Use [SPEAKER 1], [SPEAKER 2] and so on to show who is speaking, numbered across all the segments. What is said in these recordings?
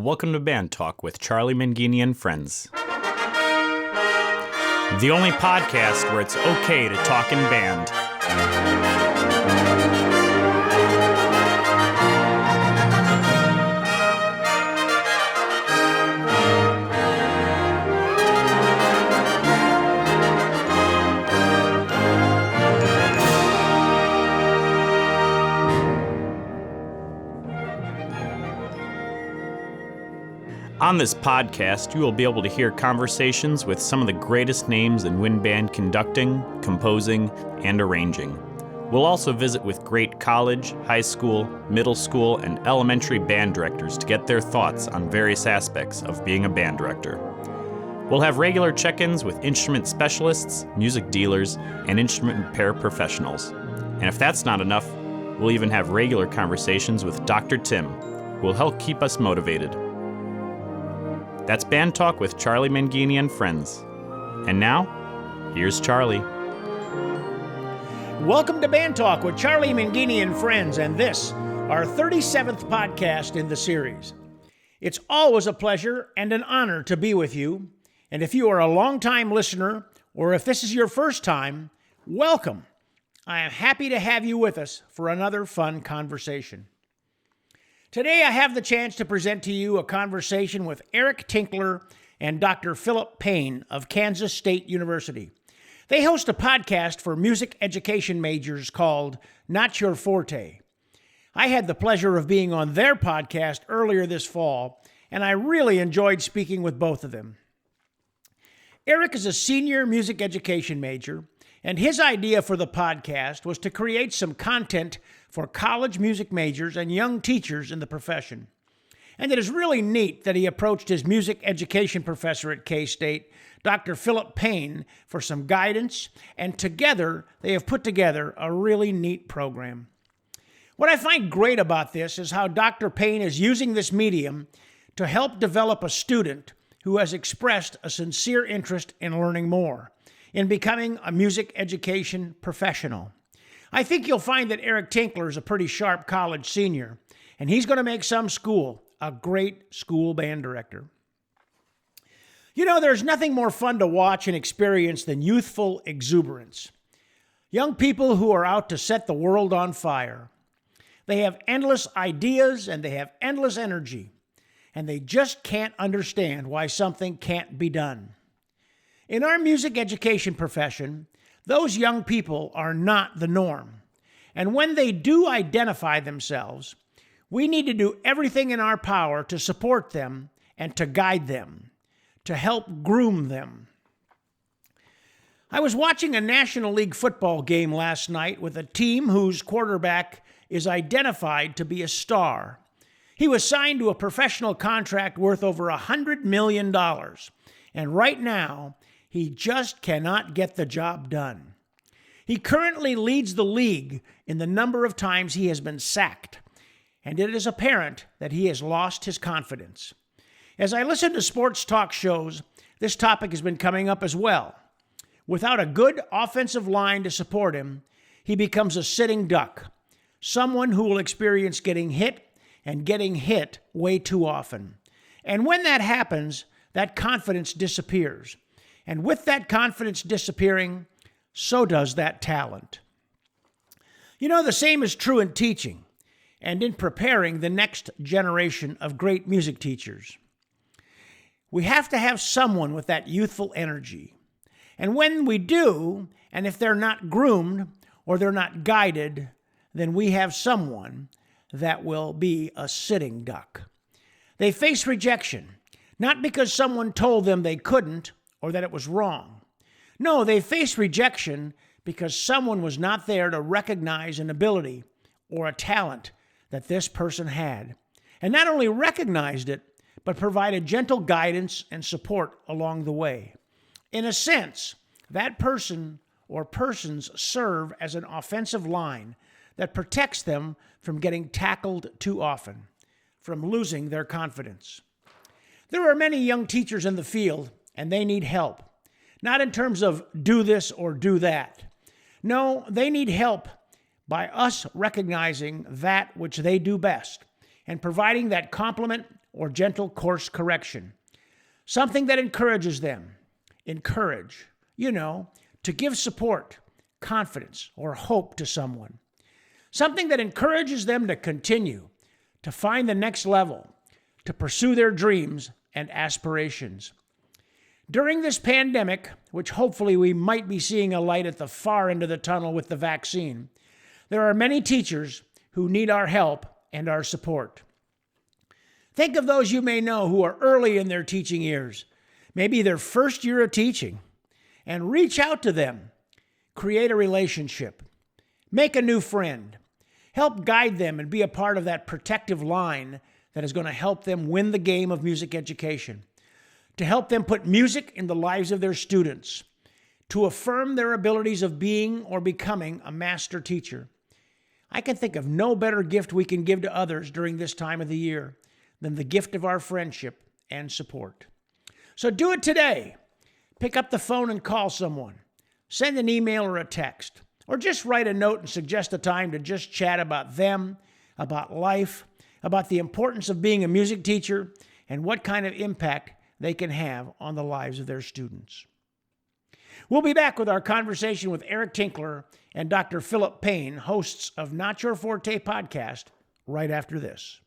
[SPEAKER 1] Welcome to Band Talk with Charlie Mangini and friends. The only podcast where it's okay to talk in band. On this podcast, you will be able to hear conversations with some of the greatest names in wind band conducting, composing, and arranging. We'll also visit with great college, high school, middle school, and elementary band directors to get their thoughts on various aspects of being a band director. We'll have regular check-ins with instrument specialists, music dealers, and instrument repair professionals. And if that's not enough, we'll even have regular conversations with Dr. Tim, who will help keep us motivated. That's Band Talk with Charlie Mangini and friends. And now, here's Charlie.
[SPEAKER 2] Welcome to Band Talk with Charlie Mangini and friends, and this, our 37th podcast in the series. It's always a pleasure and an honor to be with you, and if you are a long-time listener, or if this is your first time, welcome. I am happy to have you with us for another fun conversation. Today, I have the chance to present to you a conversation with Eric Tinkler and Dr. Philip Payne of Kansas State University. They host a podcast for music education majors called Not Your Forte. I had the pleasure of being on their podcast earlier this fall, and I really enjoyed speaking with both of them. Eric is a senior music education major, and his idea for the podcast was to create some content for college music majors and young teachers in the profession. And it is really neat that he approached his music education professor at K-State, Dr. Philip Payne, for some guidance, and together they have put together a really neat program. What I find great about this is how Dr. Payne is using this medium to help develop a student who has expressed a sincere interest in learning more, in becoming a music education professional. I think you'll find that Eric Tinkler is a pretty sharp college senior, and he's going to make some school a great school band director. You know, there's nothing more fun to watch and experience than youthful exuberance. Young people who are out to set the world on fire. They have endless ideas and they have endless energy, and they just can't understand why something can't be done. In our music education profession, those young people are not the norm. And when they do identify themselves, we need to do everything in our power to support them and to guide them, to help groom them. I was watching a National League football game last night with a team whose quarterback is identified to be a star. He was signed to a professional contract worth over $100 million. And right now, he just cannot get the job done. He currently leads the league in the number of times he has been sacked, and it is apparent that he has lost his confidence. As I listen to sports talk shows, this topic has been coming up as well. Without a good offensive line to support him, he becomes a sitting duck, someone who will experience getting hit and getting hit way too often. And when that happens, that confidence disappears. And with that confidence disappearing, so does that talent. You know, the same is true in teaching and in preparing the next generation of great music teachers. We have to have someone with that youthful energy. And when we do, and if they're not groomed or they're not guided, then we have someone that will be a sitting duck. They face rejection, not because someone told them they couldn't or that it was wrong. No, they face rejection because someone was not there to recognize an ability or a talent that this person had, and not only recognized it, but provided gentle guidance and support along the way. In a sense, that person or persons serve as an offensive line that protects them from getting tackled too often, from losing their confidence. There are many young teachers in the field, and they need help. Not in terms of do this or do that. No, they need help by us recognizing that which they do best and providing that compliment or gentle course correction. Something that encourages them. Encourage, to give support, confidence, or hope to someone. Something that encourages them to continue, to find the next level, to pursue their dreams and aspirations. During this pandemic, which hopefully we might be seeing a light at the far end of the tunnel with the vaccine, there are many teachers who need our help and our support. Think of those you may know who are early in their teaching years, maybe their first year of teaching, and reach out to them. Create a relationship. Make a new friend. Help guide them and be a part of that protective line that is going to help them win the game of music education, to help them put music in the lives of their students, to affirm their abilities of being or becoming a master teacher. I can think of no better gift we can give to others during this time of the year than the gift of our friendship and support. So do it today. Pick up the phone and call someone. Send an email or a text, or just write a note and suggest a time to just chat about them, about life, about the importance of being a music teacher, and what kind of impact they can have on the lives of their students. We'll be back with our conversation with Eric Tinkler and Dr. Philip Payne, hosts of Not Your Forte podcast, right after this.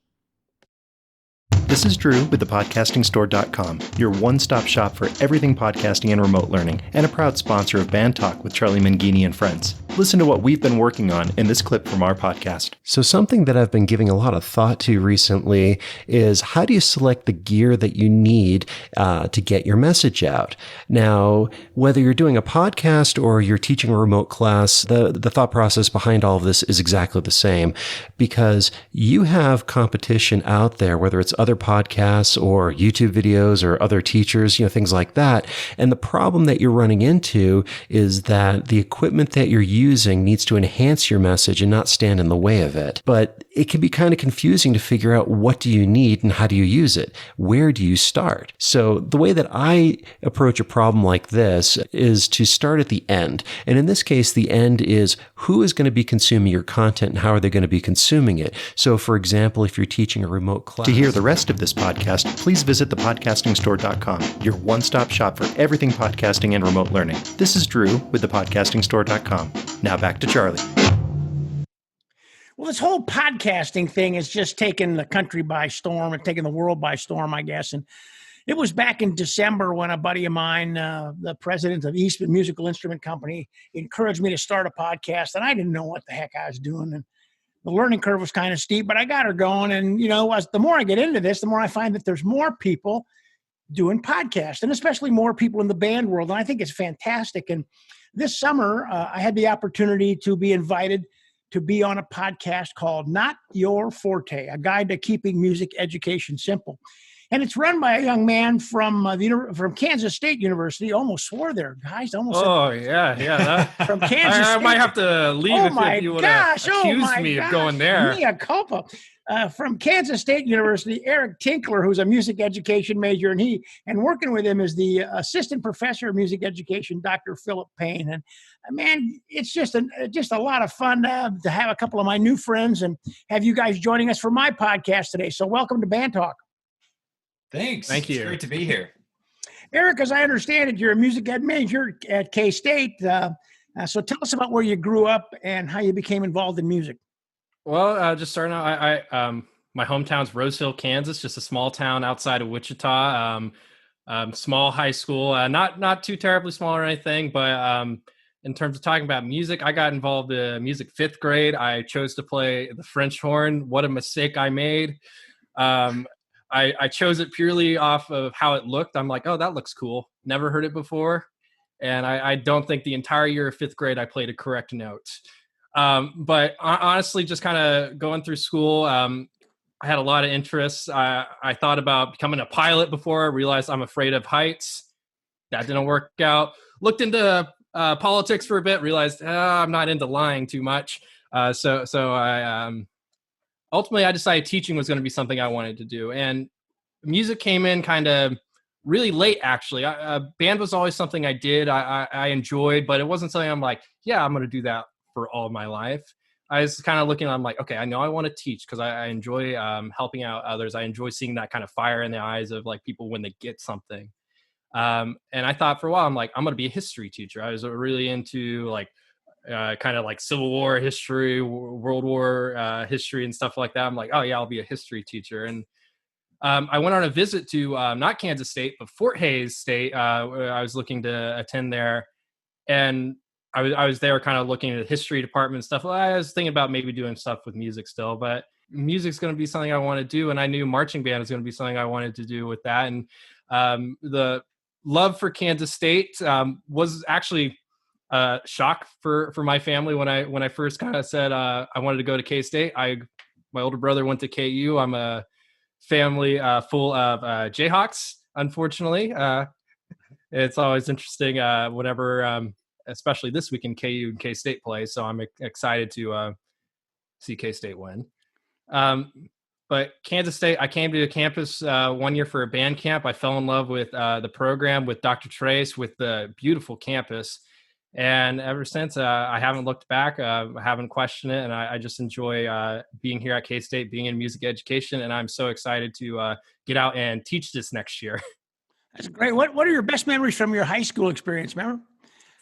[SPEAKER 3] This is Drew with thepodcastingstore.com, your one-stop shop for everything podcasting and remote learning, and a proud sponsor of Band Talk with Charlie Mangini and friends. Listen to what we've been working on in this clip from our podcast. So something that I've been giving a lot of thought to recently is how do you select the gear that you need to get your message out? Now, whether you're doing a podcast or you're teaching a remote class, the thought process behind all of this is exactly the same, because you have competition out there, whether it's other podcasts or YouTube videos or other teachers, things like that. And the problem that you're running into is that the equipment that you're using needs to enhance your message and not stand in the way of it. But it can be kind of confusing to figure out what do you need and how do you use it? Where do you start? So the way that I approach a problem like this is to start at the end. And in this case, the end is who is going to be consuming your content and how are they going to be consuming it? So for example, if you're teaching a remote class. To hear the rest of this podcast, please visit thepodcastingstore.com, your one-stop shop for everything podcasting and remote learning. This is Drew with thepodcastingstore.com. Now back to Charlie.
[SPEAKER 2] Well, this whole podcasting thing has just taken the country by storm and taken the world by storm, I guess. And it was back in December when a buddy of mine, the president of Eastman Musical Instrument Company, encouraged me to start a podcast. And I didn't know what the heck I was doing. And the learning curve was kind of steep, but I got her going. And, the more I get into this, the more I find that there's more people doing podcasts, and especially more people in the band world. And I think it's fantastic. And this summer, I had the opportunity to be invited to be on a podcast called Not Your Forte, a guide to keeping music education simple. And it's run by a young man from Kansas State University. Almost swore there, guys.
[SPEAKER 4] Yeah.
[SPEAKER 2] From Kansas State.
[SPEAKER 4] I might have to leave if you would accuse me of going there.
[SPEAKER 2] Mea culpa. From Kansas State University, Eric Tinkler, who's a music education major, and working with him is the assistant professor of music education, Dr. Philip Payne. And man, it's just a lot of fun to have a couple of my new friends and have you guys joining us for my podcast today. So welcome to Band Talk.
[SPEAKER 5] Thanks.
[SPEAKER 4] Thank you.
[SPEAKER 5] It's great to be here.
[SPEAKER 2] Eric, as I understand it, you're a music ed major at K-State. So tell us about where you grew up and how you became involved in music.
[SPEAKER 4] Well, just starting out, I my hometown's Rose Hill, Kansas, just a small town outside of Wichita. Small high school, not too terribly small or anything, but in terms of talking about music, I got involved in music 5th grade. I chose to play the French horn. What a mistake I made. I chose it purely off of how it looked. I'm like, oh, that looks cool. Never heard it before. And I don't think the entire year of 5th grade, I played a correct note. But honestly, just kind of going through school, I had a lot of interests. I thought about becoming a pilot before I realized I'm afraid of heights. That didn't work out. Looked into politics for a bit, realized I'm not into lying too much. So I ultimately I decided teaching was going to be something I wanted to do. And music came in kind of really late, actually. Band was always something I did, I enjoyed, but it wasn't something I'm like, yeah, I'm going to do that for all my life. I was kind of looking, I'm like, okay, I know I want to teach because I enjoy helping out others. I enjoy seeing that kind of fire in the eyes of like people when they get something. And I thought for a while, I'm like, I'm going to be a history teacher. I was really into like kind of like Civil War history, World War history and stuff like that. I'm like, oh yeah, I'll be a history teacher. And I went on a visit to not Kansas State, but Fort Hays State. Where I was looking to attend there, and I was there kind of looking at the history department and stuff. Well, I was thinking about maybe doing stuff with music still, but music's going to be something I want to do. And I knew marching band was going to be something I wanted to do with that. And the love for Kansas State was actually a shock for my family when I first kind of said I wanted to go to K-State. My older brother went to KU. I'm a family full of Jayhawks, unfortunately. It's always interesting whenever, especially this weekend, KU and K-State play. So I'm excited to see K-State win. But Kansas State, I came to the campus 1 year for a band camp. I fell in love with the program, with Dr. Trace, with the beautiful campus. And ever since, I haven't looked back. I haven't questioned it. And I just enjoy being here at K-State, being in music education. And I'm so excited to get out and teach this next year.
[SPEAKER 2] That's great. What are your best memories from your high school experience?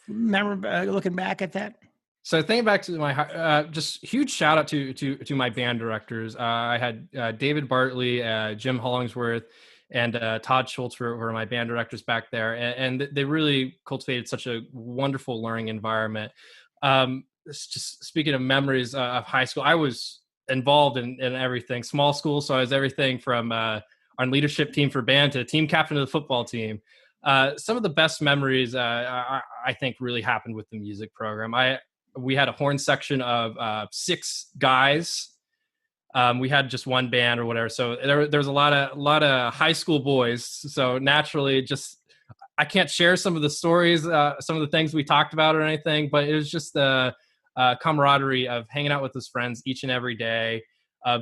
[SPEAKER 2] Remember looking back at that?
[SPEAKER 4] So thinking back to my just huge shout out to my band directors. I had David Bartley, Jim Hollingsworth, and Todd Schultz were my band directors back there, and they really cultivated such a wonderful learning environment. Just speaking of memories of high school, I was involved in everything. Small school, so I was everything from on leadership team for band to team captain of the football team. Some of the best memories I think really happened with the music program. We had a horn section of 6 guys. We had just one band or whatever. So there was a lot of high school boys. So naturally, just I can't share some of the stories, some of the things we talked about or anything, but it was just the camaraderie of hanging out with his friends each and every day,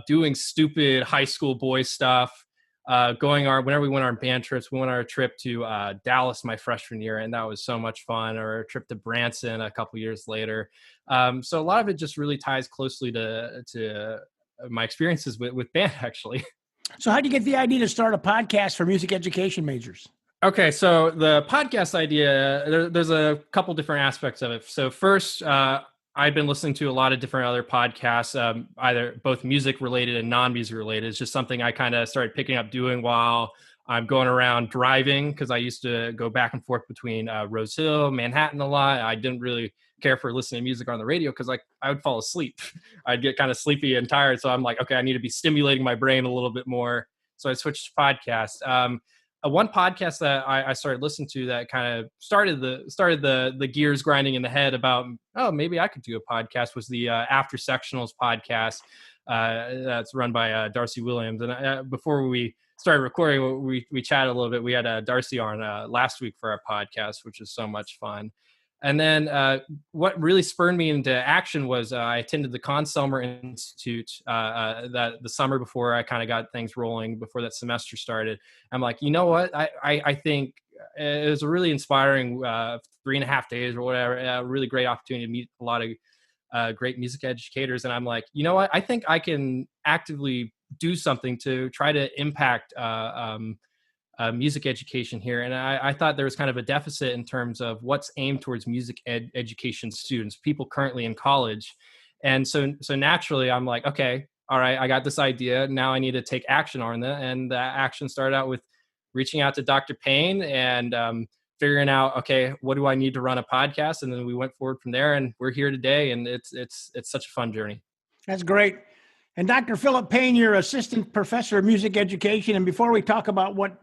[SPEAKER 4] doing stupid high school boy stuff. Whenever we went on band trips, we went on our trip to Dallas my freshman year, and that was so much fun. Or a trip to Branson a couple years later. So a lot of it just really ties closely to my experiences with band, actually.
[SPEAKER 2] So how did you get the idea to start a podcast for music education majors?
[SPEAKER 4] Okay, so the podcast idea, there's a couple different aspects of it. So first, I've been listening to a lot of different other podcasts, either both music related and non-music related. It's just something I kind of started picking up doing while I'm going around driving, because I used to go back and forth between Rose Hill, Manhattan a lot. I didn't really care for listening to music on the radio because I would fall asleep. I'd get kind of sleepy and tired. So I'm like, okay, I need to be stimulating my brain a little bit more. So I switched to podcast. One podcast that I started listening to that kind of started the gears grinding in the head about, oh, maybe I could do a podcast, was the After Sectionals podcast that's run by Darcy Williams. And before we started recording, we chatted a little bit. We had Darcy on last week for our podcast, which is so much fun. And then what really spurred me into action was I attended the Conn-Selmer Institute the summer before I kind of got things rolling, before that semester started. I'm like, you know what? I think it was a really inspiring 3.5 days or whatever, a really great opportunity to meet a lot of great music educators. And I'm like, you know what? I think I can actively do something to try to impact music education here. And I thought there was kind of a deficit in terms of what's aimed towards music education students, people currently in college. And so naturally I'm like, okay, all right, I got this idea. Now I need to take action on that. And the action started out with reaching out to Dr. Payne and figuring out, okay, what do I need to run a podcast? And then we went forward from there, and we're here today. And it's such a fun journey.
[SPEAKER 2] That's great. And Dr. Philip Payne, you're assistant professor of music education. And before we talk about what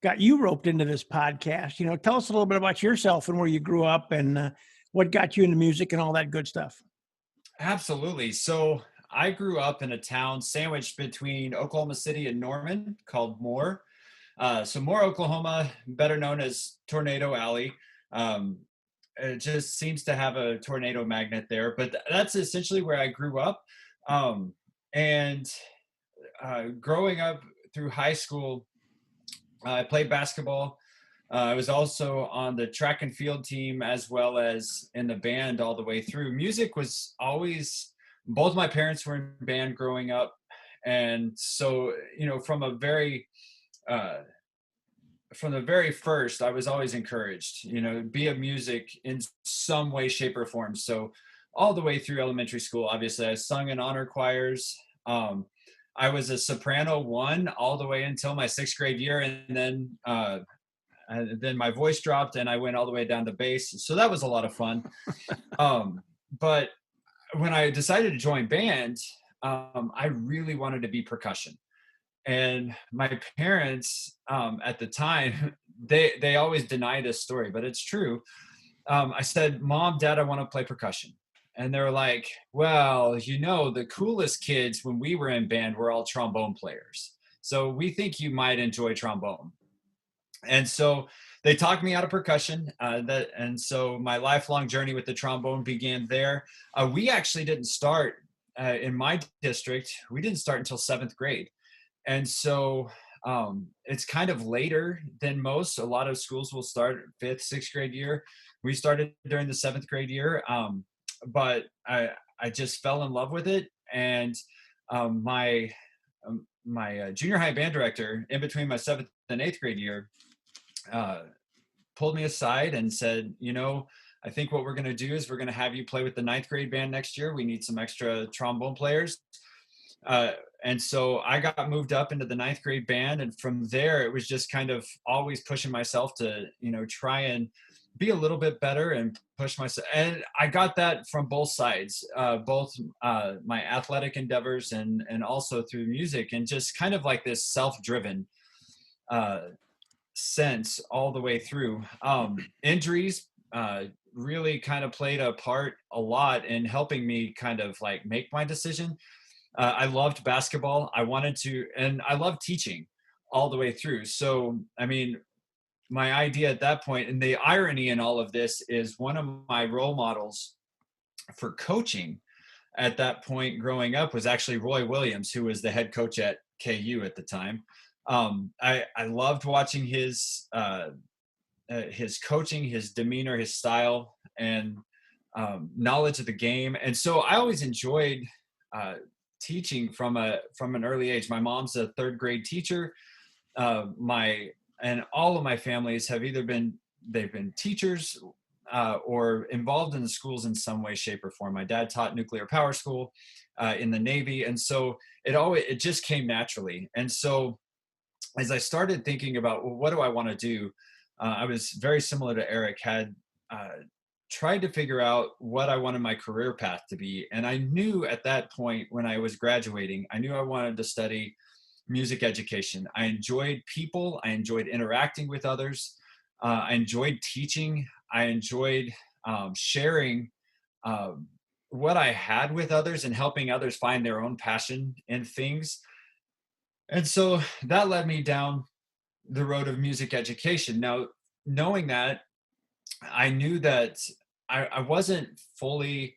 [SPEAKER 2] got you roped into this podcast, tell us a little bit about yourself and where you grew up and what got you into music and all that good stuff.
[SPEAKER 5] Absolutely. So I grew up in a town sandwiched between Oklahoma City and Norman called Moore. So Moore, Oklahoma, better known as Tornado Alley. It just seems to have a tornado magnet there, but that's essentially where I grew up. And growing up through high school, I played basketball. I was also on the track and field team as well as in the band all the way through. Music was always both my parents were in band growing up. And so, uh, from the very first, I was always encouraged, be a music in some way, shape, or form. So all the way through elementary school, obviously, I sung in honor choirs. I was a soprano one all the way until my sixth grade year, and then my voice dropped, and I went all the way down to bass. So that was a lot of fun. But when I decided to join band, I really wanted to be percussion. And my parents at the time, they always deny this story, but it's true. I said, Mom, Dad, I want to play percussion. And they were like, well, the coolest kids when we were in band were all trombone players. So we think you might enjoy trombone. And so they talked me out of percussion. And so my lifelong journey with the trombone began there. We actually didn't start in my district. We didn't start until seventh grade. And so it's kind of later than most. A lot of schools will start fifth, sixth grade year. We started during the seventh grade year, but I just fell in love with it. And my junior high band director, in between my seventh and eighth grade year, pulled me aside and said, I think what we're going to do is we're going to have you play with the ninth grade band next year. We need some extra trombone players. And so I got moved up into the ninth grade band. And from there, it was just kind of always pushing myself to, try and be a little bit better and push myself. And I got that from both sides, both my athletic endeavors and also through music, and just kind of like this self-driven sense all the way through. Injuries really kind of played a part a lot in helping me kind of like make my decision. I loved basketball. And I loved teaching all the way through. So, I mean, my idea at that point, and the irony in all of this is one of my role models for coaching at that point growing up was actually Roy Williams, who was the head coach at KU at the time. I loved watching his coaching, his demeanor, his style, and knowledge of the game. And so I always enjoyed teaching from an early age. My mom's a third grade teacher. And all of my families have either been teachers or involved in the schools in some way, shape, or form. My dad taught nuclear power school in the Navy, and so it just came naturally. And so as I started thinking about, well, what do I want to do? I was very similar to Eric, had tried to figure out what I wanted my career path to be. And I knew at that point when I was graduating, I knew I wanted to study music education. I enjoyed people. I enjoyed interacting with others. I enjoyed teaching. I enjoyed sharing what I had with others and helping others find their own passion in things. And so that led me down the road of music education. Now, knowing that, I knew that I wasn't fully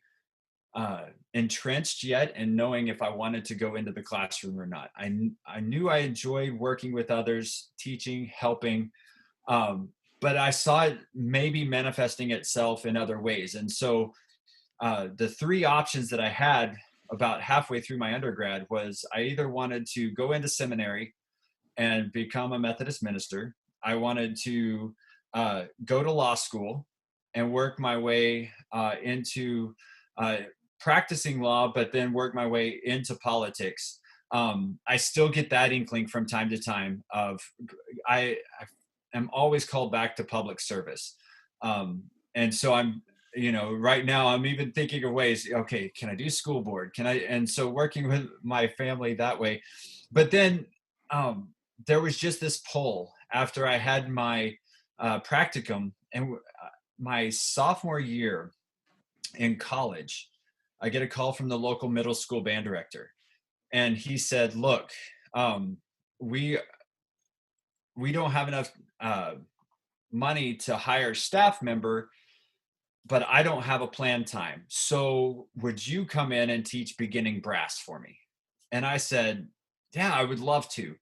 [SPEAKER 5] entrenched yet in knowing if I wanted to go into the classroom or not. I knew I enjoyed working with others, teaching, helping, but I saw it maybe manifesting itself in other ways. And so the three options that I had about halfway through my undergrad was I either wanted to go into seminary and become a Methodist minister. I wanted to go to law school and work my way into practicing law, but then work my way into politics. I still get that inkling from time to time of I am always called back to public service. And so right now I'm even thinking of ways, okay, can I do school board? And so working with my family that way. But then there was just this pull after I had my practicum, and my sophomore year in college, I get a call from the local middle school band director. And he said, look, we don't have enough money to hire a staff member, but I don't have a planned time. So would you come in and teach beginning brass for me? And I said, yeah, I would love to.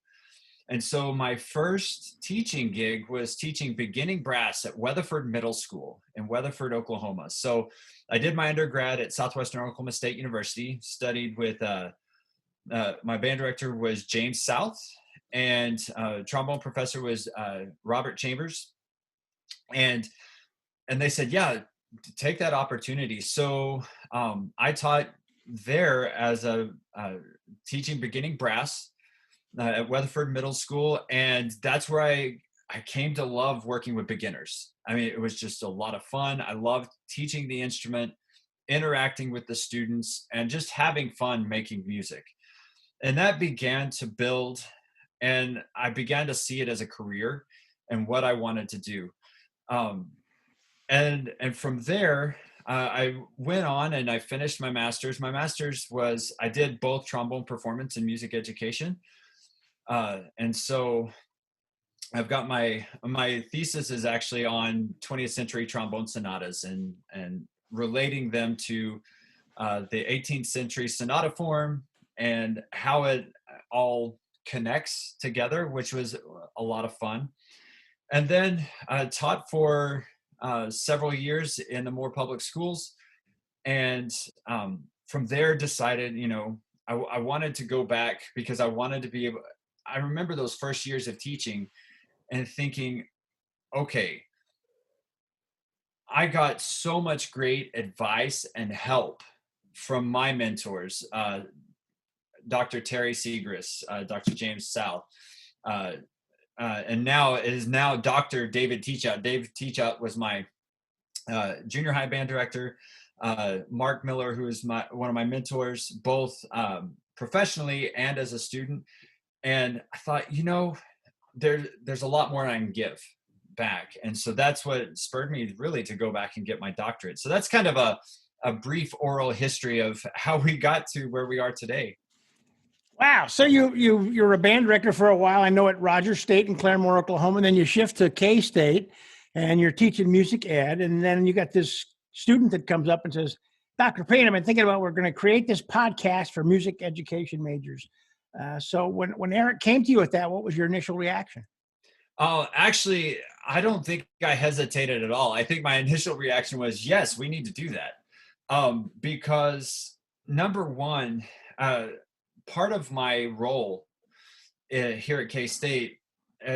[SPEAKER 5] And so my first teaching gig was teaching beginning brass at Weatherford Middle School in Weatherford, Oklahoma. So I did my undergrad at Southwestern Oklahoma State University, studied with my band director was James South, and trombone professor was Robert Chambers. And they said, yeah, take that opportunity. So I taught there as a teaching beginning brass at Weatherford Middle School, and that's where I came to love working with beginners. I mean, it was just a lot of fun. I loved teaching the instrument, interacting with the students, and just having fun making music. And that began to build, and I began to see it as a career and what I wanted to do. And from there, I went on and I finished my master's. My master's was, I did both trombone performance and music education. And so I've got my thesis is actually on 20th century trombone sonatas and relating them to the 18th century sonata form and how it all connects together, which was a lot of fun. And then I taught for several years in the Moore public schools, and from there decided, I wanted to go back because I wanted to be able. I remember those first years of teaching and thinking, okay, I got so much great advice and help from my mentors, Dr. Terry Segrist, Dr. James South, and now is Dr. David Teachout. David Teachout was my junior high band director. Mark Miller, who is one of my mentors, both professionally and as a student. And I thought, there's a lot more I can give back. And so that's what spurred me really to go back and get my doctorate. So that's kind of a brief oral history of how we got to where we are today.
[SPEAKER 2] Wow. So you're a band director for a while, I know, at Rogers State in Claremore, Oklahoma. And then you shift to K-State and you're teaching music ed. And then you got this student that comes up and says, Dr. Payne, I've been thinking about, we're going to create this podcast for music education majors. So when Eric came to you with that, what was your initial reaction?
[SPEAKER 5] Oh, actually, I don't think I hesitated at all. I think my initial reaction was, yes, we need to do that. Because number one, part of my role here at K-State,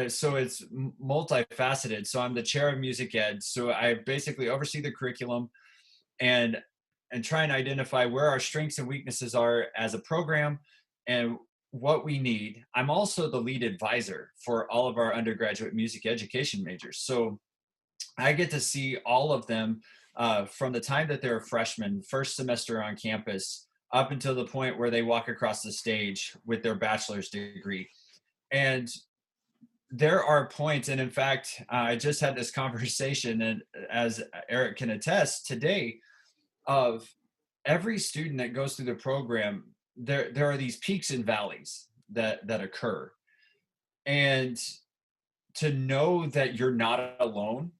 [SPEAKER 5] so it's multifaceted. So I'm the chair of music ed. So I basically oversee the curriculum and try and identify where our strengths and weaknesses are as a program and what we need. I'm also the lead advisor for all of our undergraduate music education majors. So I get to see all of them from the time that they're a freshman, first semester on campus, up until the point where they walk across the stage with their bachelor's degree. And there are points, and in fact, I just had this conversation, and as Eric can attest today, of every student that goes through the program, there are these peaks and valleys that occur. And to know that you're not alone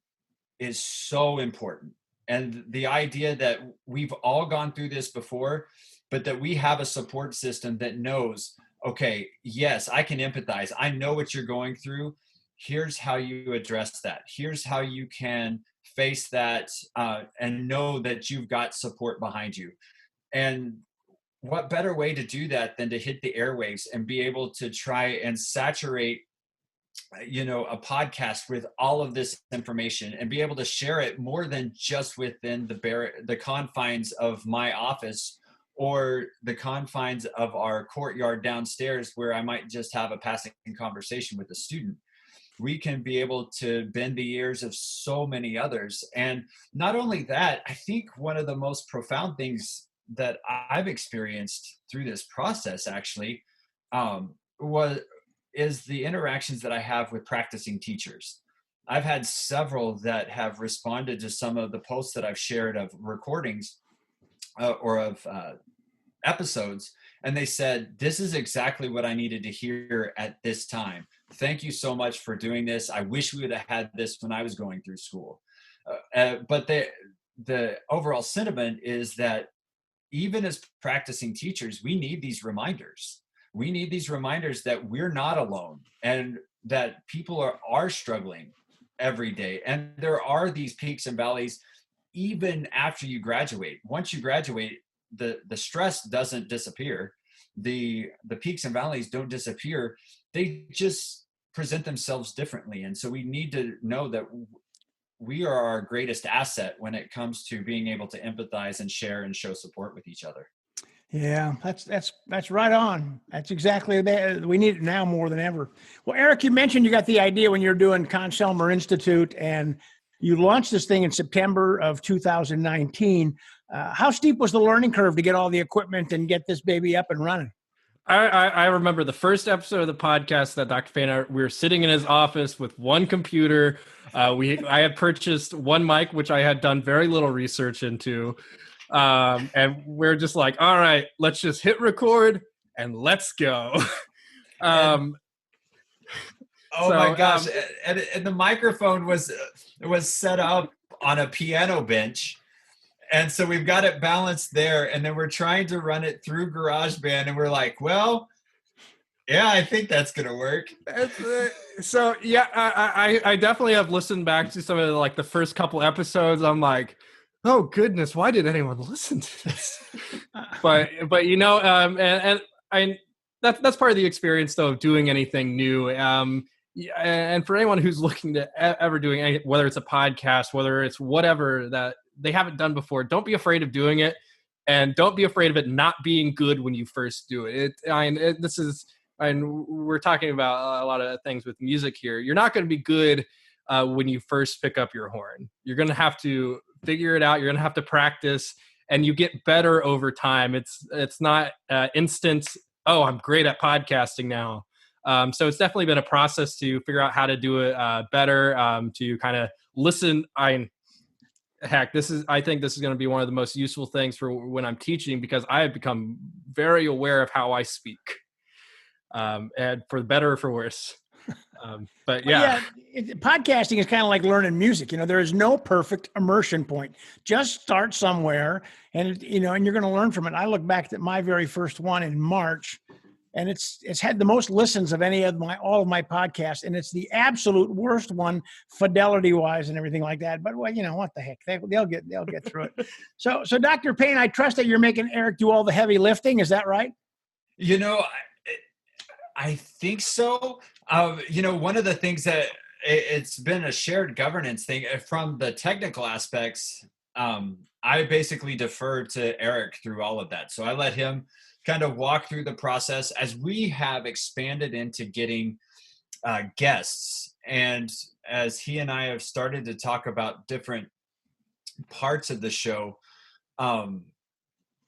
[SPEAKER 5] is so important. And the idea that we've all gone through this before, but that we have a support system that knows, okay, yes, I can empathize. I know what you're going through. Here's how you address that. Here's how you can face that and know that you've got support behind you. And what better way to do that than to hit the airwaves and be able to try and saturate a podcast with all of this information and be able to share it more than just within the confines of my office or the confines of our courtyard downstairs where I might just have a passing conversation with a student. We can be able to bend the ears of so many others. And not only that, I think one of the most profound things that I've experienced through this process actually is the interactions that I have with practicing teachers. I've had several that have responded to some of the posts that I've shared of recordings or of episodes, and they said, this is exactly what I needed to hear at this time. Thank you so much for doing this. I wish we would have had this when I was going through school. But the overall sentiment is that even as practicing teachers, we need these reminders. we need these reminders that we're not alone and that people are struggling every day. And there are these peaks and valleys even after you graduate. Once you graduate, the stress doesn't disappear. The peaks and valleys don't disappear. They just present themselves differently. And so we need to know that we are our greatest asset when it comes to being able to empathize and share and show support with each other.
[SPEAKER 2] Yeah, that's right on. That's exactly that. We need it now more than ever. Well, Eric, you mentioned you got the idea when you're doing Conselmer Institute, and you launched this thing in September of 2019. How steep was the learning curve to get all the equipment and get this baby up and running?
[SPEAKER 4] I remember the first episode of the podcast that Dr. Payne, we were sitting in his office with one computer. I had purchased one mic, which I had done very little research into. And we're just like, all right, let's just hit record and let's go.
[SPEAKER 5] Oh my gosh. And the microphone was set up on a piano bench. And so we've got it balanced there. And then we're trying to run it through GarageBand. And we're like, well, yeah, I think that's going to work.
[SPEAKER 4] So yeah, I definitely have listened back to some of the first couple episodes. I'm like, oh goodness, why did anyone listen to this? but and that's part of the experience though of doing anything new. And for anyone who's looking to ever doing anything, whether it's a podcast, whether it's whatever that they haven't done before, don't be afraid of doing it, and don't be afraid of it not being good when you first do it. We're talking about a lot of things with music here. You're not going to be good when you first pick up your horn. You're going to have to figure it out. You're going to have to practice, and you get better over time. It's not instant. Oh, I'm great at podcasting now. So it's definitely been a process to figure out how to do it better, to kind of listen. I think this is going to be one of the most useful things for when I'm teaching, because I have become very aware of how I speak, and for better or for worse. But yeah,
[SPEAKER 2] podcasting is kind of like learning music. There is no perfect immersion point. Just start somewhere, and and you're going to learn from it. I look back at my very first one in March, and it's had the most listens of all of my podcasts, and it's the absolute worst one, fidelity wise and everything like that. But well, what the heck, they'll get through it. So Dr. Payne, I trust that you're making Eric do all the heavy lifting. Is that right?
[SPEAKER 5] I think so. One of the things that it's been a shared governance thing from the technical aspects. I basically defer to Eric through all of that. So I let him kind of walk through the process as we have expanded into getting guests. And as he and I have started to talk about different parts of the show,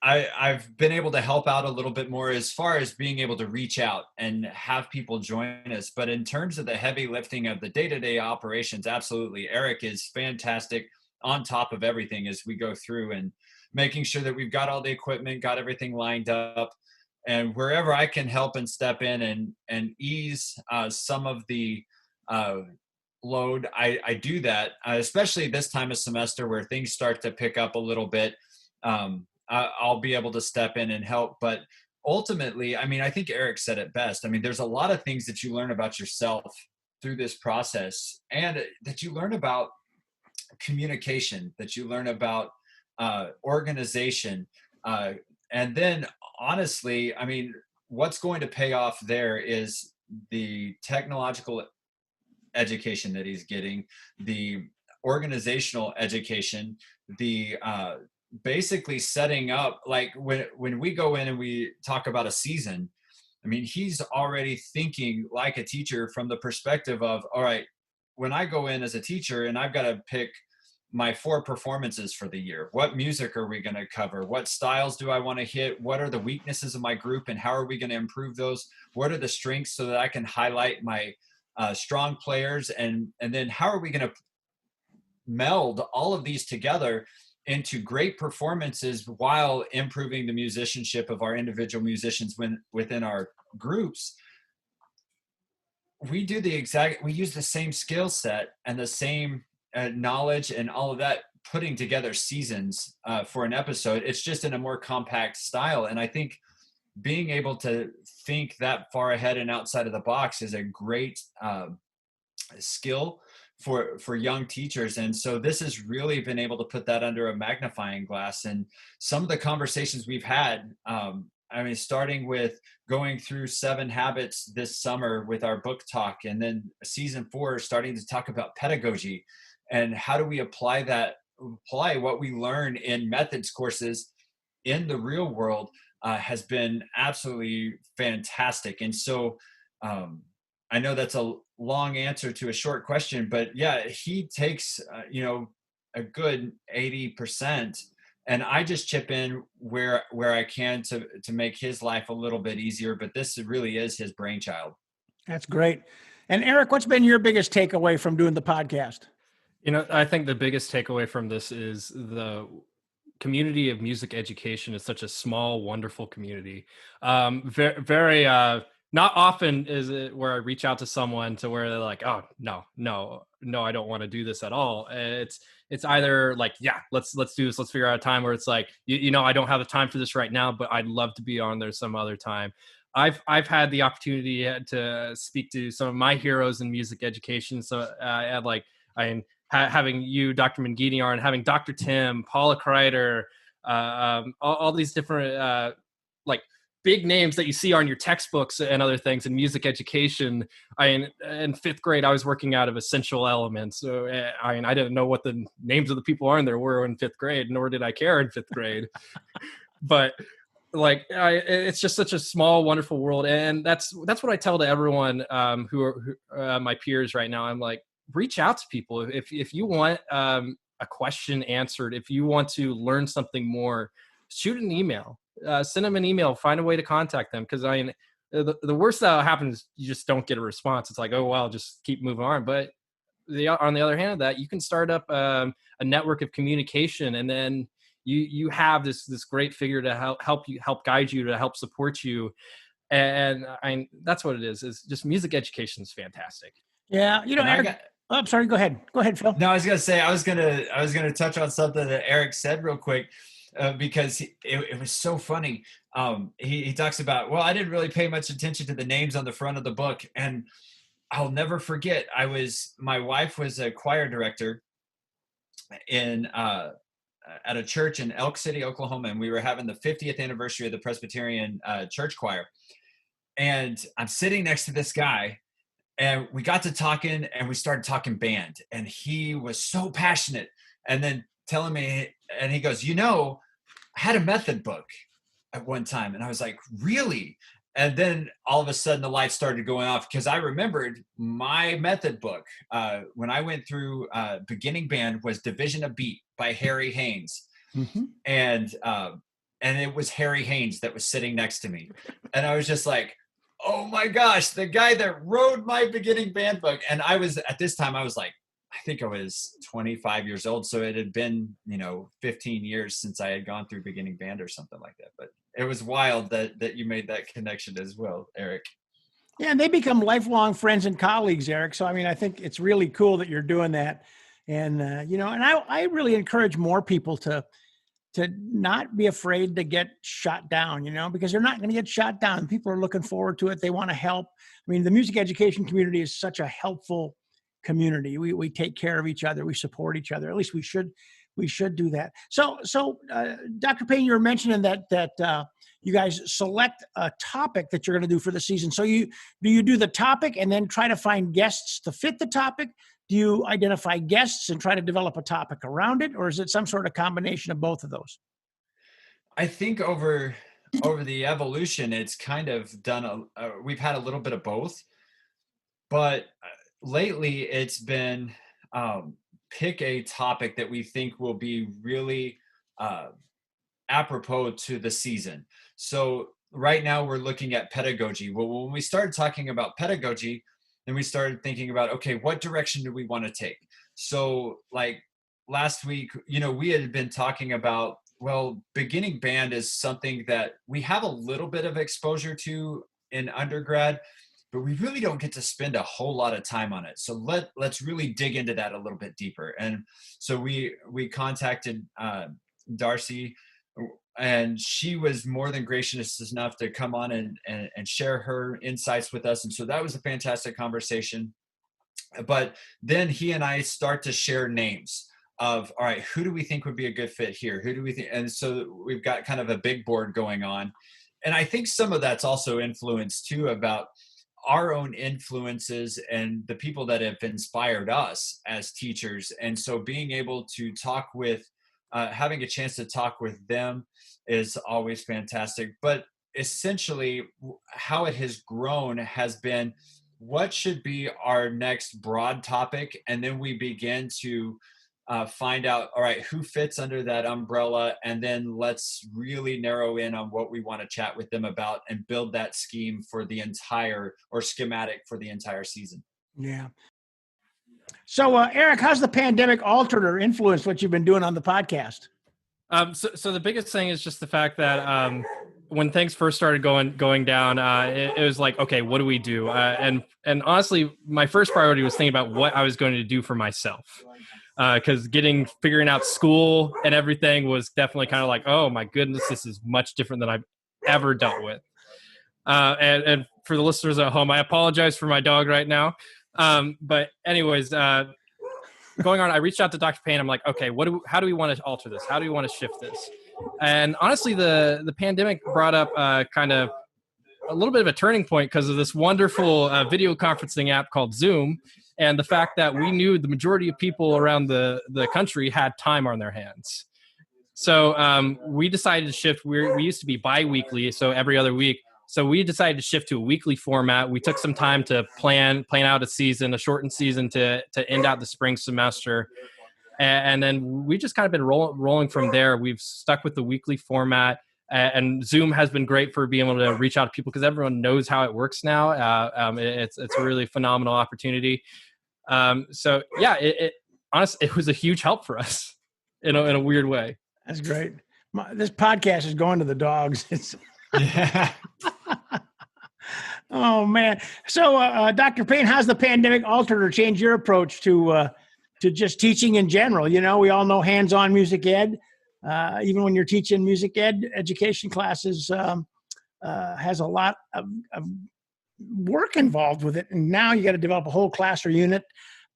[SPEAKER 5] I've been able to help out a little bit more as far as being able to reach out and have people join us. But in terms of the heavy lifting of the day-to-day operations, absolutely. Eric is fantastic on top of everything as we go through and making sure that we've got all the equipment, got everything lined up. And wherever I can help and step in and ease some of the load, I do that, especially this time of semester where things start to pick up a little bit. I'll be able to step in and help. But ultimately, I think Eric said it best. There's a lot of things that you learn about yourself through this process, and that you learn about communication, that you learn about organization. And then honestly, what's going to pay off there is the technological education that he's getting, the organizational education, the basically setting up, like when we go in and we talk about a season, he's already thinking like a teacher from the perspective of, all right, when I go in as a teacher and I've got to pick my 4 performances for the year, what music are we going to cover? What styles do I want to hit? What are the weaknesses of my group and how are we going to improve those? What are the strengths so that I can highlight my strong players? And then how are we going to meld all of these together into great performances while improving the musicianship of our individual musicians within our groups? We use the same skill set and the same knowledge and all of that, putting together seasons for an episode. It's just in a more compact style. And I think being able to think that far ahead and outside of the box is a great skill for young teachers. And so this has really been able to put that under a magnifying glass. And some of the conversations we've had, I mean, starting with going through 7 Habits this summer with our book talk, and then season 4 starting to talk about pedagogy and how do we apply what we learn in methods courses in the real world, has been absolutely fantastic. And so I know that's a long answer to a short question, but yeah, he takes, a good 80%, and I just chip in where I can to make his life a little bit easier. But this really is his brainchild.
[SPEAKER 2] That's great. And Eric, what's been your biggest takeaway from doing the podcast?
[SPEAKER 4] I think the biggest takeaway from this is the community of music education is such a small, wonderful community. Very, very, not often is it where I reach out to someone to where they're like, oh, no, I don't want to do this at all. It's either like, yeah, let's do this. Let's figure out a time, where it's like, I don't have the time for this right now, but I'd love to be on there some other time. I've had the opportunity to speak to some of my heroes in music education. So having you, Dr. Mangini, on, having Dr. Tim, Paula Kreider, all these different big names that you see on your textbooks and other things in music education. In 5th grade, I was working out of Essential Elements. So I didn't know what the names of the people on there were in 5th grade, nor did I care in 5th grade. But it's just such a small, wonderful world. And that's what I tell to everyone who are my peers right now. I'm like, reach out to people. If you want a question answered, if you want to learn something more, shoot an email, send them an email, find a way to contact them. Because the worst that happens is you just don't get a response. It's like, oh, well, just keep moving on. But on the other hand of that, you can start up a network of communication, and then you have this great figure to help guide you, to help support you. And that's what it is just music education is fantastic.
[SPEAKER 2] Yeah. Eric, I'm sorry. Go ahead, Phil.
[SPEAKER 5] No, I was going to say, I was going to touch on something that Eric said real quick, because it was so funny. He talks about, well, I didn't really pay much attention to the names on the front of the book. And I'll never forget, my wife was a choir director at a church in Elk City, Oklahoma. And we were having the 50th anniversary of the Presbyterian church choir. And I'm sitting next to this guy, and we got to talking, and we started talking band, and he was so passionate, and then telling me, and he goes, I had a method book at one time. And I was like, really? And then all of a sudden the lights started going off, because I remembered my method book when I went through beginning band was Division of Beat by Harry Haynes.
[SPEAKER 2] Mm-hmm.
[SPEAKER 5] And it was Harry Haynes that was sitting next to me. And I was just like, oh my gosh, the guy that wrote my beginning band book. And at this time I was like, I think I was 25 years old. So it had been, 15 years since I had gone through beginning band or something like that. But it was wild that you made that connection as well, Eric.
[SPEAKER 2] Yeah, and they become lifelong friends and colleagues, Eric. So, I think it's really cool that you're doing that. And, and I really encourage more people to not be afraid to get shot down, because they're not going to get shot down. People are looking forward to it. They want to help. The music education community is such a helpful community. We take care of each other. We support each other. At least we should do that. So Dr. Payne, you were mentioning that you guys select a topic that you're going to do for the season. So do you do the topic and then try to find guests to fit the topic? Do you identify guests and try to develop a topic around it? Or is it some sort of combination of both of those?
[SPEAKER 5] I think over the evolution, it's kind of done, we've had a little bit of both, but lately it's been pick a topic that we think will be really apropos to the season. So right now we're looking at pedagogy. Well, when we started talking about pedagogy, then we started thinking about, okay, what direction do we want to take? So like last week, we had been talking about, well, beginning band is something that we have a little bit of exposure to in undergrad, but we really don't get to spend a whole lot of time on it. So let's really dig into that a little bit deeper. And so we contacted Darcy and she was more than gracious enough to come on and share her insights with us. And so that was a fantastic conversation. But then he and I start to share names of, all right, who do we think would be a good fit here? Who do we think? And so we've got kind of a big board going on. And I think some of that's also influenced too about our own influences and the people that have inspired us as teachers. And so being able to talk with, having a chance to talk with them is always fantastic. But essentially how it has grown has been, what should be our next broad topic? And then we begin to find out, all right, who fits under that umbrella? And then let's really narrow in on what we want to chat with them about and build that scheme for the entire, or schematic for the entire season.
[SPEAKER 2] Yeah. So, Eric, how's the pandemic altered or influenced what you've been doing on the podcast?
[SPEAKER 4] So the biggest thing is just the fact that when things first started going down, it was like, okay, what do we do? And honestly, my first priority was thinking about what I was going to do for myself, because figuring out school and everything was definitely kind of like, oh my goodness, this is much different than I've ever dealt with. And for the listeners at home, I apologize for my dog right now. But anyways, going on, I reached out to Dr. Payne. I'm like, okay, how do we want to alter this? How do we want to shift this? And honestly, the pandemic brought up kind of a little bit of a turning point because of this wonderful video conferencing app called Zoom, and the fact that we knew the majority of people around the country had time on their hands. So we decided to shift. We used to be bi-weekly, so every other week. So we decided to shift to a weekly format. We took some time to plan out a shortened season to end out the spring semester. And then we just kind of been rolling from there. We've stuck with the weekly format, and Zoom has been great for being able to reach out to people because everyone knows how it works now. It's a really phenomenal opportunity. So yeah, honestly, it was a huge help for us in a weird way.
[SPEAKER 2] That's great. This podcast is going to the dogs.
[SPEAKER 5] Yeah.
[SPEAKER 2] Oh man. So, Dr. Payne, how's the pandemic altered or changed your approach to just teaching in general? You know, we all know hands-on music ed. Even when you're teaching music ed, education classes has a lot of work involved with it. And now you got to develop a whole class or unit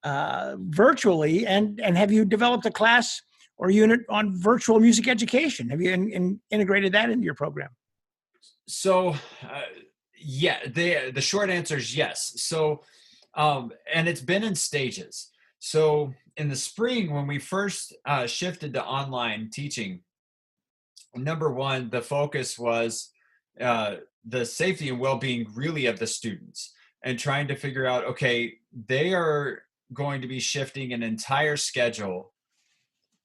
[SPEAKER 2] virtually. And have you developed a class or unit on virtual music education? Have you integrated that into your program?
[SPEAKER 5] So, yeah, the short answer is yes. So, and it's been in stages. So in the spring, when we first shifted to online teaching, number one, the focus was the safety and well-being really of the students, and trying to figure out, okay, they are going to be shifting an entire schedule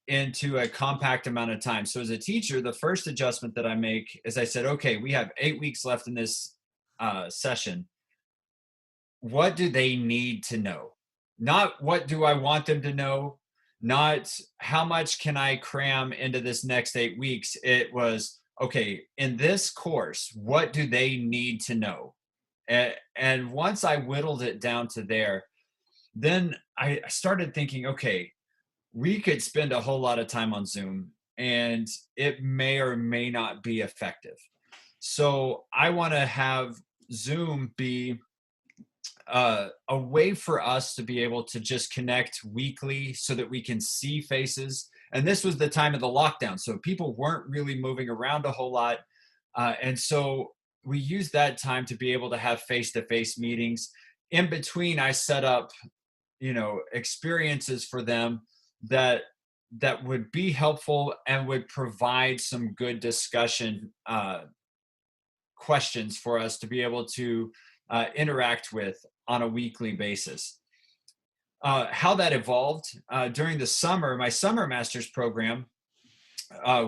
[SPEAKER 5] into a compact amount of time. So as a teacher, the first adjustment that I make is I said, okay, we have 8 weeks left in this session. What do they need to know? Not what do I want them to know, not how much can I cram into this next 8 weeks. It was, okay, in this course, what do they need to know? And once I whittled it down to there, then I started thinking, okay, we could spend a whole lot of time on Zoom and it may or may not be effective. So I want to have Zoom be a way for us to be able to just connect weekly so that we can see faces. And this was the time of the lockdown, so people weren't really moving around a whole lot. And so we used that time to be able to have face-to-face meetings. In between, I set up, experiences for them that would be helpful and would provide some good discussion questions for us to be able to interact with on a weekly basis. How that evolved during the summer, my summer master's program,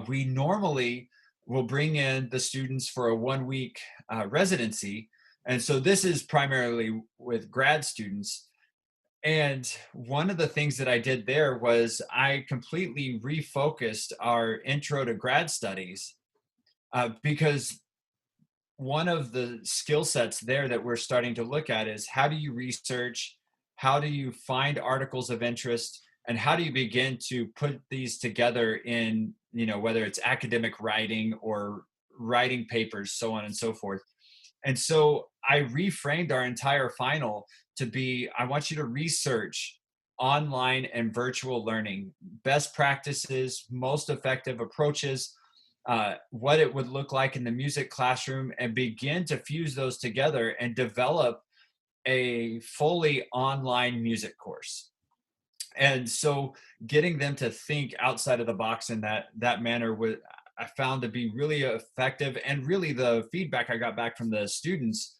[SPEAKER 5] we normally will bring in the students for a 1-week residency. And so this is primarily with grad students. And one of the things that I did there was I completely refocused our intro to grad studies because one of the skill sets there that we're starting to look at is how do you research, how do you find articles of interest, and how do you begin to put these together in whether it's academic writing or writing papers, so on and so forth. And so I reframed our entire final to be, I want you to research online and virtual learning, best practices, most effective approaches, what it would look like in the music classroom, and begin to fuse those together and develop a fully online music course. And so getting them to think outside of the box in that manner I found to be really effective. And really the feedback I got back from the students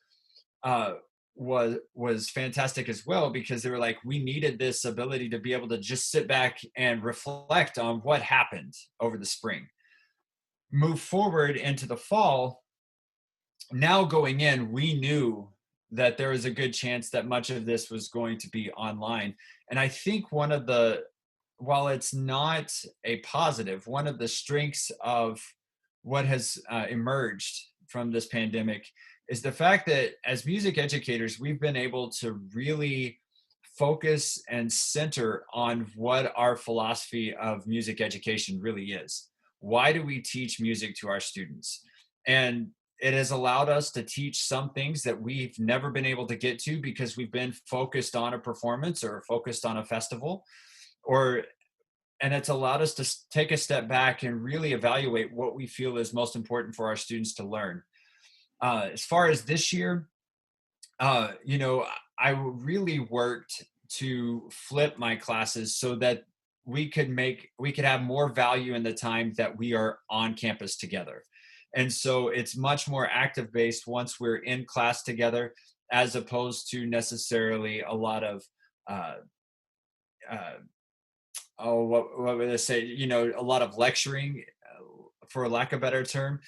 [SPEAKER 5] uh, was fantastic as well, because they were like, we needed this ability to be able to just sit back and reflect on what happened over the spring. Move forward into the fall. Now going in, we knew that there was a good chance that much of this was going to be online. And I think while it's not a positive, one of the strengths of what has emerged from this pandemic is the fact that as music educators, we've been able to really focus and center on what our philosophy of music education really is. Why do we teach music to our students? And it has allowed us to teach some things that we've never been able to get to because we've been focused on a performance or focused on a festival, and it's allowed us to take a step back and really evaluate what we feel is most important for our students to learn. As far as this year, I really worked to flip my classes so that we could have more value in the time that we are on campus together. And so it's much more active based once we're in class together, as opposed to necessarily a lot of, what would I say? A lot of lecturing, for lack of a better term.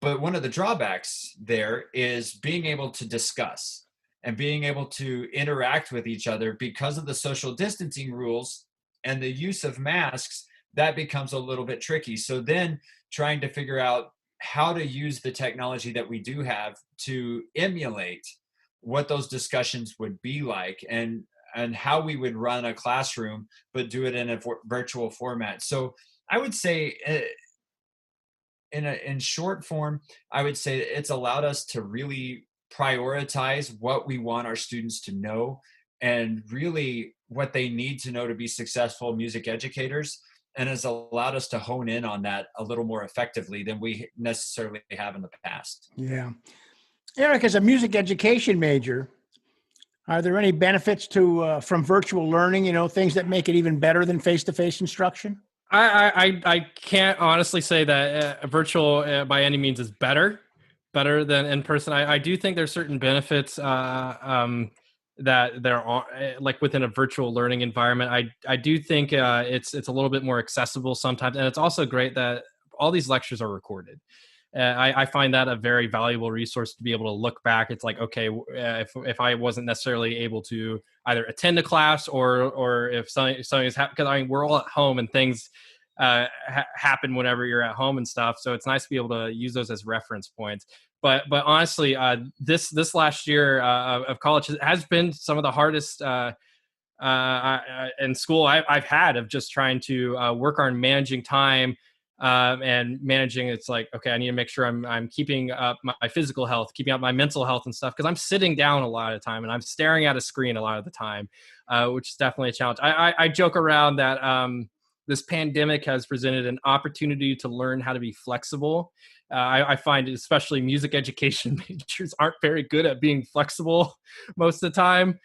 [SPEAKER 5] But one of the drawbacks there is being able to discuss and being able to interact with each other because of the social distancing rules and the use of masks. That becomes a little bit tricky. So then trying to figure out how to use the technology that we do have to emulate what those discussions would be like, and how we would run a classroom, but do it in a virtual format. So I would say, in short form, I would say it's allowed us to really prioritize what we want our students to know, and really what they need to know to be successful music educators, and has allowed us to hone in on that a little more effectively than we necessarily have in the past.
[SPEAKER 2] Yeah. Eric, as a music education major, are there any benefits from virtual learning, things that make it even better than face-to-face instruction?
[SPEAKER 4] I can't honestly say that virtual by any means is better than in person. I do think there's certain benefits that there are, like within a virtual learning environment. I do think it's a little bit more accessible sometimes, and it's also great that all these lectures are recorded. I find that a very valuable resource to be able to look back. It's like, okay, if I wasn't necessarily able to either attend a class or if something's happened, because we're all at home and things happen whenever you're at home and stuff. So it's nice to be able to use those as reference points. But honestly, this last year of college has been some of the hardest in school I've had, of just trying to work on managing time. And managing, it's like, okay, I need to make sure I'm keeping up my physical health, keeping up my mental health and stuff, because I'm sitting down a lot of the time and I'm staring at a screen a lot of the time, which is definitely a challenge. I joke around that this pandemic has presented an opportunity to learn how to be flexible. I find especially music education majors aren't very good at being flexible most of the time.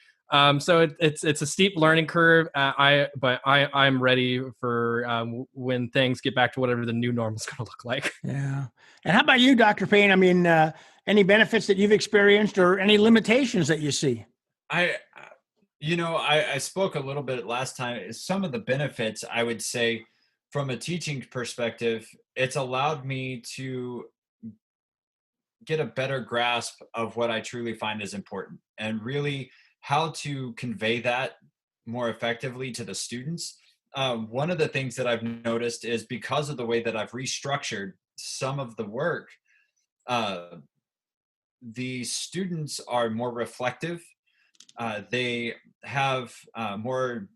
[SPEAKER 4] So it's a steep learning curve. But I'm ready for when things get back to whatever the new norm is going to look like.
[SPEAKER 2] Yeah. And how about you, Dr. Payne? I mean, any benefits that you've experienced or any limitations that you see?
[SPEAKER 5] I spoke a little bit last time. Some of the benefits, I would say, from a teaching perspective, it's allowed me to get a better grasp of what I truly find is important, and really how to convey that more effectively to the students. One of the things that I've noticed is, because of the way that I've restructured some of the work, the students are more reflective. They have more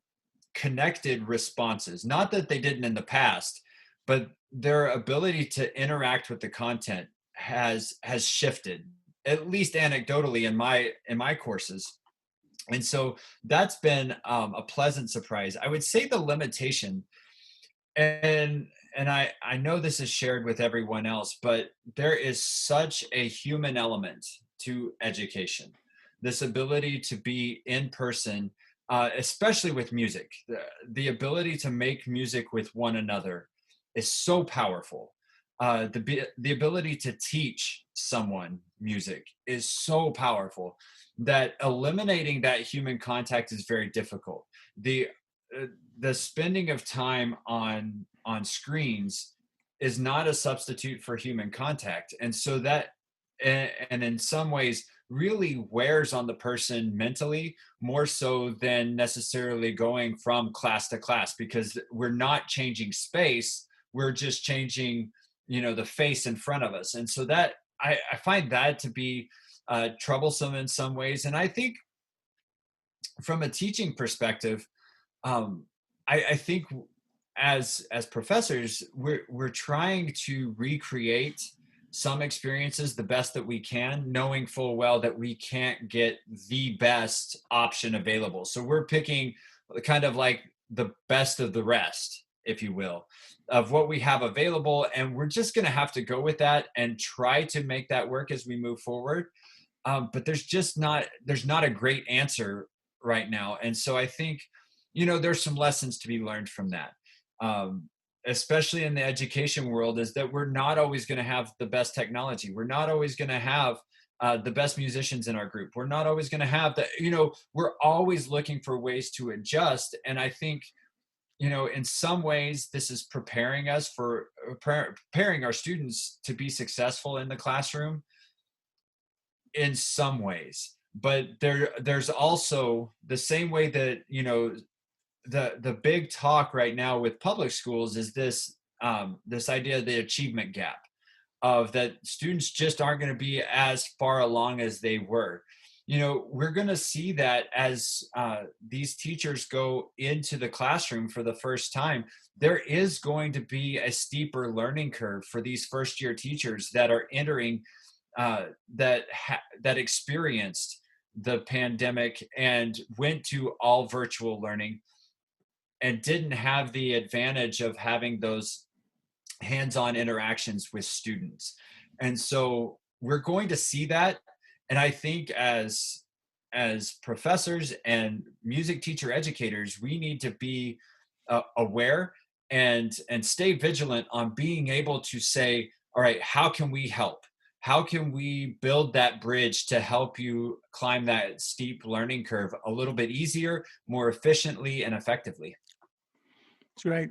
[SPEAKER 5] connected responses. Not that they didn't in the past, but their ability to interact with the content has shifted, at least anecdotally in my courses. And so that's been a pleasant surprise. I would say the limitation, and I know this is shared with everyone else, but there is such a human element to education. This ability to be in person, especially with music, the ability to make music with one another is so powerful. The ability to teach someone music is so powerful that eliminating that human contact is very difficult. The the spending of time on screens is not a substitute for human contact, and so that and in some ways really wears on the person mentally more so than necessarily going from class to class, because we're not changing space, we're just changing, the face in front of us. And so that I find that to be troublesome in some ways. And I think from a teaching perspective, um, I think as professors, we're trying to recreate some experiences the best that we can, knowing full well that we can't get the best option available. So we're picking kind of like the best of the rest, if you will, of what we have available, and we're just going to have to go with that and try to make that work as we move forward. But there's not a great answer right now, and so I think there's some lessons to be learned from that, especially in the education world, is that we're not always going to have the best technology. We're not always going to have the best musicians in our group. We're not always going to have that. We're always looking for ways to adjust, and I think in some ways this is preparing us for preparing our students to be successful in the classroom in some ways. But there's also the same way that the big talk right now with public schools is this idea of the achievement gap, of that students just aren't going to be as far along as they were. We're going to see that as these teachers go into the classroom for the first time. There is going to be a steeper learning curve for these first year teachers that are entering that experienced the pandemic and went to all virtual learning and didn't have the advantage of having those hands-on interactions with students. And so we're going to see that. And I think as professors and music teacher educators, we need to be aware and stay vigilant on being able to say, all right, how can we help? How can we build that bridge to help you climb that steep learning curve a little bit easier, more efficiently, and effectively?
[SPEAKER 2] That's great.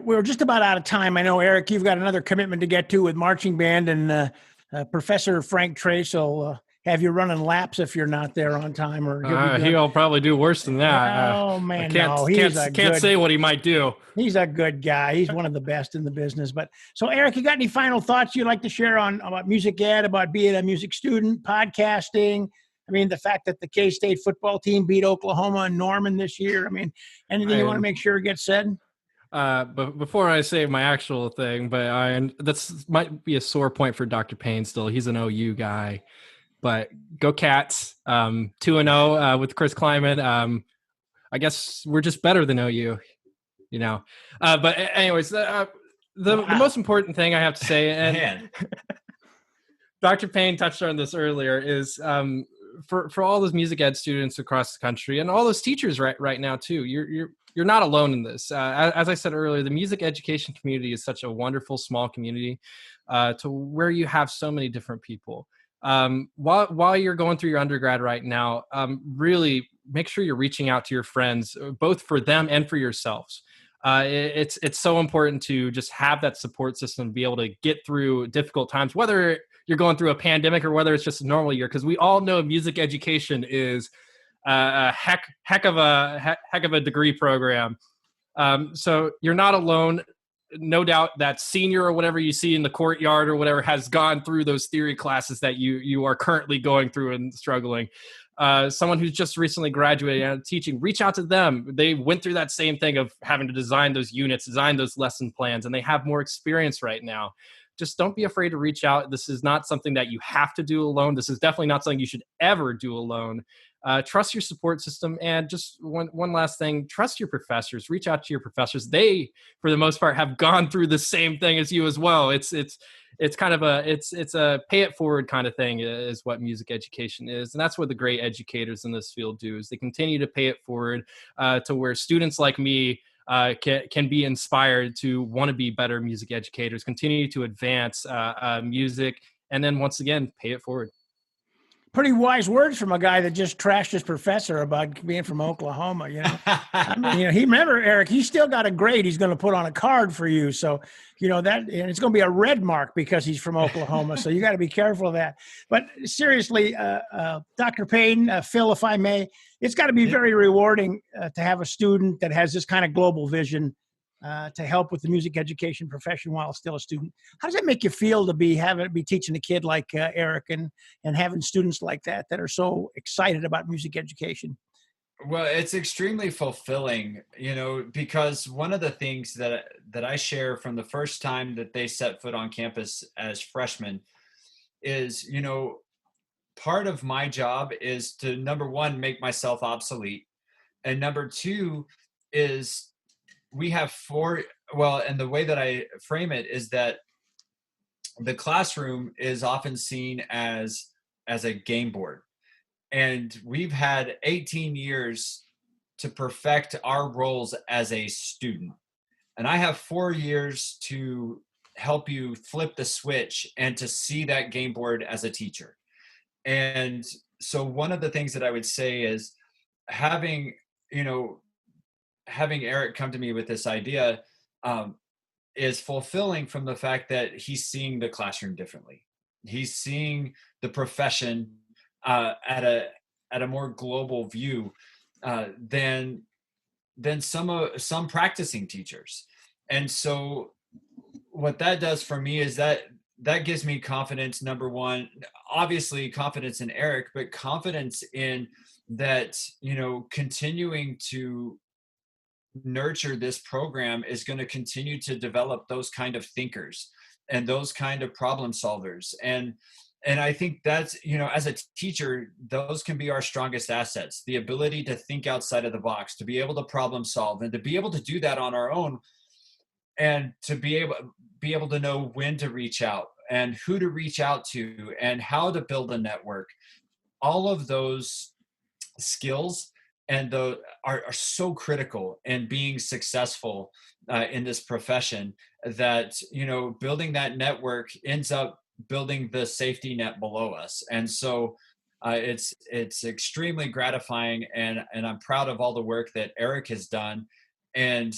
[SPEAKER 2] We're just about out of time. I know, Eric, you've got another commitment to get to with marching band, and Professor Frank Trace will have you running laps if you're not there on time. Or
[SPEAKER 4] he'll probably do worse than that.
[SPEAKER 2] Oh man,
[SPEAKER 4] I can't say what he might do.
[SPEAKER 2] He's a good guy. He's one of the best in the business. But so, Eric, you got any final thoughts you'd like to share about music ed, about being a music student, podcasting? I mean, the fact that the K-State football team beat Oklahoma and Norman this year. I mean, anything you want to make sure gets said?
[SPEAKER 4] But before I say my actual thing, that's might be a sore point for Dr. Payne still. He's an OU guy, but go Cats. 2-0 with Chris Kleiman. I guess we're just better than OU, But anyways, the most important thing I have to say, and Dr. Payne touched on this earlier, is for all those music ed students across the country and all those teachers right now too. You're not alone in this. As I said earlier, the music education community is such a wonderful small community to where you have so many different people. While you're going through your undergrad right now, really make sure you're reaching out to your friends, both for them and for yourselves. It's so important to just have that support system, be able to get through difficult times, whether you're going through a pandemic or whether it's just a normal year, because we all know music education is a heck of a degree program. So you're not alone. No doubt that senior or whatever you see in the courtyard or whatever has gone through those theory classes that you are currently going through and struggling. someone who's just recently graduated out of teaching, reach out to them. They went through that same thing of having to design those units, design those lesson plans, and they have more experience right now. Just don't be afraid to reach out. This is not something that you have to do alone. This is definitely not something you should ever do alone. Trust your support system. And just one last thing, trust your professors. Reach out to your professors. They, for the most part, have gone through the same thing as you as well. It's kind of a pay it forward kind of thing is what music education is. And that's what the great educators in this field do, is they continue to pay it forward to where students like me can be inspired to want to be better music educators, continue to advance music, and then once again, pay it forward.
[SPEAKER 2] Pretty wise words from a guy that just trashed his professor about being from Oklahoma. I mean, he remember, Eric, he's still got a grade he's going to put on a card for you. So, that, and it's going to be a red mark because he's from Oklahoma. So you got to be careful of that. But seriously, Dr. Payne, Phil, if I may, it's got to be very rewarding to have a student that has this kind of global vision to help with the music education profession while still a student. How does that make you feel to be teaching a kid like Eric and having students like that are so excited about music education?
[SPEAKER 5] Well, it's extremely fulfilling, because one of the things that I share from the first time that they set foot on campus as freshmen is, part of my job is to, number one, make myself obsolete. And number two is we have and the way that I frame it is that the classroom is often seen as a game board. And we've had 18 years to perfect our roles as a student. And I have 4 years to help you flip the switch and to see that game board as a teacher. And so one of the things that I would say is having Eric come to me with this idea is fulfilling from the fact that he's seeing the classroom differently. He's seeing the profession at a more global view than some practicing teachers. And so what that does for me is that gives me confidence. Number one, obviously confidence in Eric, but confidence in that, continuing to nurture this program is going to continue to develop those kind of thinkers and those kind of problem solvers. And I think that's, as a teacher, those can be our strongest assets, the ability to think outside of the box, to be able to problem solve, and to be able to do that on our own, and to be able to know when to reach out and who to reach out to and how to build a network. All of those skills are so critical in being successful in this profession that, building that network ends up building the safety net below us. And so it's extremely gratifying, and I'm proud of all the work that Eric has done. And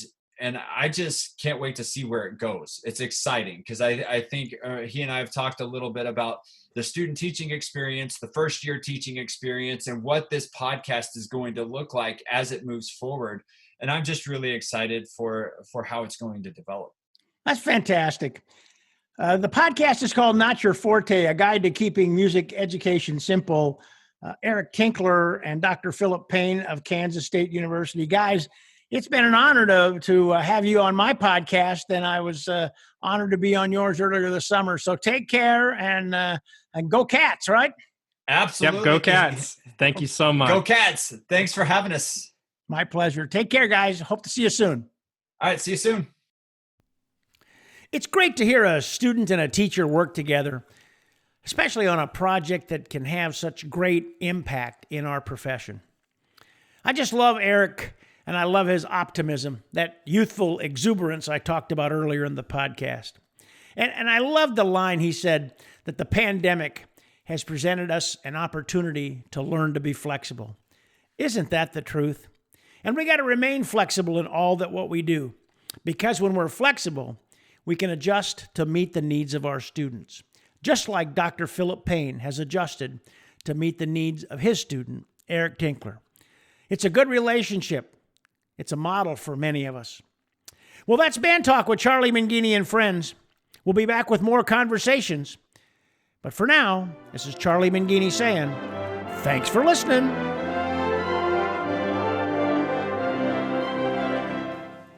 [SPEAKER 5] I just can't wait to see where it goes. It's exciting because I think he and I have talked a little bit about the student teaching experience, the first year teaching experience, and what this podcast is going to look like as it moves forward. And I'm just really excited for how it's going to develop.
[SPEAKER 2] That's fantastic. The podcast is called Not Your Forte, a guide to keeping music education simple. Eric Tinkler and Dr. Philip Payne of Kansas State University. Guys, it's been an honor to have you on my podcast, and I was honored to be on yours earlier this summer. So take care and go Cats, right?
[SPEAKER 5] Absolutely.
[SPEAKER 4] Yep, go Cats. Thank you so much.
[SPEAKER 5] Go Cats. Thanks for having us.
[SPEAKER 2] My pleasure. Take care, guys. Hope to see you soon.
[SPEAKER 5] All right, see you soon.
[SPEAKER 2] It's great to hear a student and a teacher work together, especially on a project that can have such great impact in our profession. I just love Eric, and I love his optimism, that youthful exuberance I talked about earlier in the podcast. And I love the line he said that the pandemic has presented us an opportunity to learn to be flexible. Isn't that the truth? And we got to remain flexible in all what we do, because when we're flexible, we can adjust to meet the needs of our students, just like Dr. Philip Payne has adjusted to meet the needs of his student, Eric Tinkler. It's a good relationship. It's a model for many of us. Well, that's Band Talk with Charlie Mangini and friends. We'll be back with more conversations. But for now, this is Charlie Mangini saying, Thanks for listening.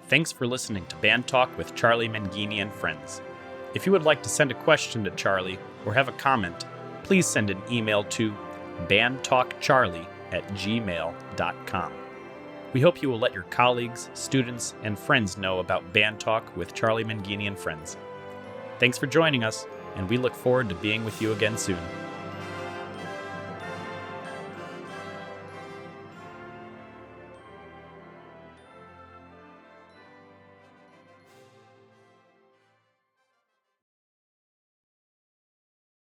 [SPEAKER 1] Thanks for listening to Band Talk with Charlie Mangini and Friends. If you would like to send a question to Charlie or have a comment, please send an email to bandtalkcharlie@gmail.com. We hope you will let your colleagues, students, and friends know about Band Talk with Charlie Mangini and Friends. Thanks for joining us, and we look forward to being with you again soon.